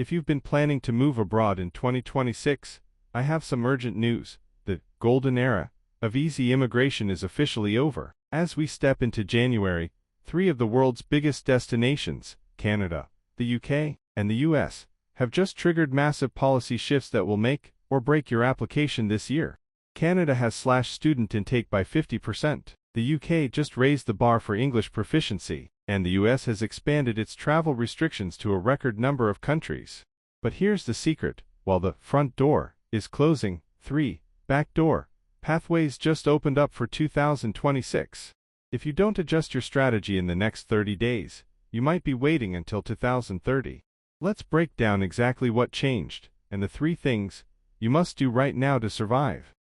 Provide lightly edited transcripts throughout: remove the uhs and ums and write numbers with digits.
If you've been planning to move abroad in 2026, I have some urgent news. The golden era of easy immigration is officially over. As we step into January, three of the world's biggest destinations, Canada, the UK, and the US, have just triggered massive policy shifts that will make or break your application this year. Canada has slashed student intake by 50%. The UK just raised the bar for English proficiency, and the US has expanded its travel restrictions to a record number of countries. But here's the secret: while the front door is closing, three back door pathways just opened up for 2026. If you don't adjust your strategy in the next 30 days, you might be waiting until 2030. Let's break down exactly what changed, and the three things you must do right now to survive.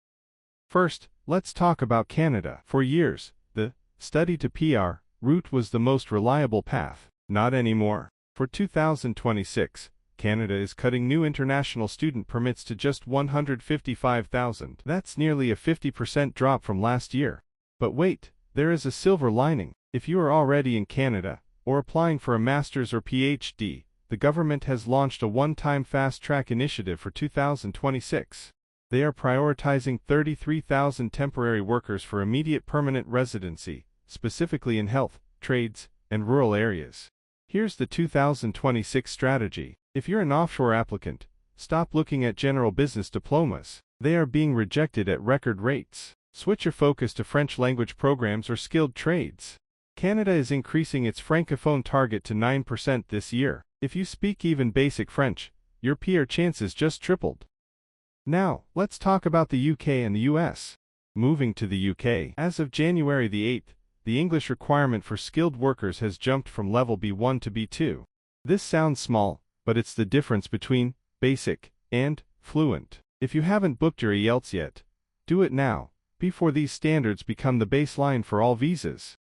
First, let's talk about Canada. For years, the study to PR route was the most reliable path. Not anymore. For 2026, Canada is cutting new international student permits to just 155,000. That's nearly a 50% drop from last year. But wait, there is a silver lining. If you are already in Canada, or applying for a master's or PhD, the government has launched a one-time fast-track initiative for 2026. They are prioritizing 33,000 temporary workers for immediate permanent residency, specifically in health, trades, and rural areas. Here's the 2026 strategy. If you're an offshore applicant, stop looking at general business diplomas. They are being rejected at record rates. Switch your focus to French language programs or skilled trades. Canada is increasing its francophone target to 9% this year. If you speak even basic French, your PR chances just tripled. Now, let's talk about the UK and the US. Moving to the UK, as of January the 8th, the English requirement for skilled workers has jumped from level B1 to B2. This sounds small, but it's the difference between basic and fluent. If you haven't booked your IELTS yet, do it now, before these standards become the baseline for all visas.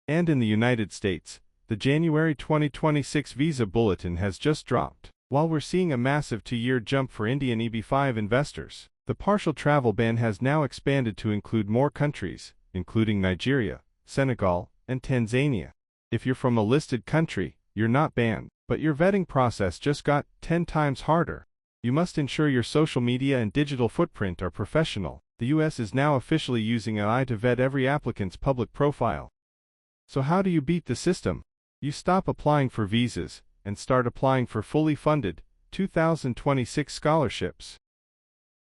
And in the United States, the January 2026 visa bulletin has just dropped. While we're seeing a massive 2-year jump for Indian EB-5 investors, the partial travel ban has now expanded to include more countries, including Nigeria, Senegal, and Tanzania. If you're from a listed country, you're not banned, but your vetting process just got 10 times harder. You must ensure your social media and digital footprint are professional. The US is now officially using AI to vet every applicant's public profile. So how do you beat the system? You stop applying for visas and start applying for fully funded 2026 scholarships.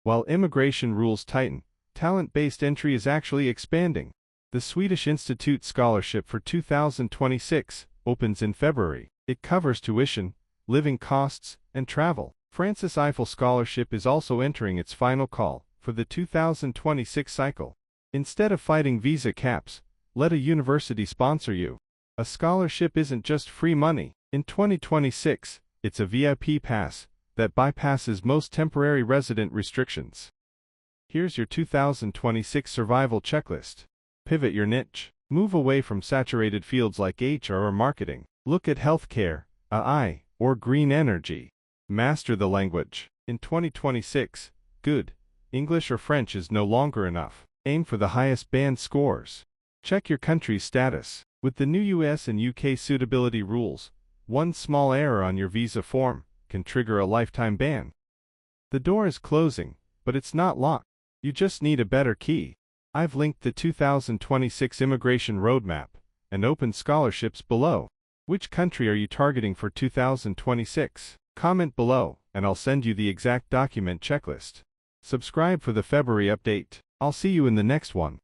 While immigration rules tighten, talent-based entry is actually expanding. The Swedish Institute Scholarship for 2026 opens in February. It covers tuition, living costs, and travel. Francis Eiffel Scholarship is also entering its final call for the 2026 cycle. Instead of fighting visa caps, let a university sponsor you. A scholarship isn't just free money. In 2026, it's a VIP pass that bypasses most temporary resident restrictions. Here's your 2026 survival checklist. Pivot your niche. Move away from saturated fields like HR or marketing. Look at healthcare, AI, or green energy. Master the language. In 2026, good English or French is no longer enough. Aim for the highest band scores. Check your country's status. With the new US and UK suitability rules, one small error on your visa form can trigger a lifetime ban. The door is closing, but it's not locked. You just need a better key. I've linked the 2026 immigration roadmap and open scholarships below. Which country are you targeting for 2026? Comment below, and I'll send you the exact document checklist. Subscribe for the February update. I'll see you in the next one.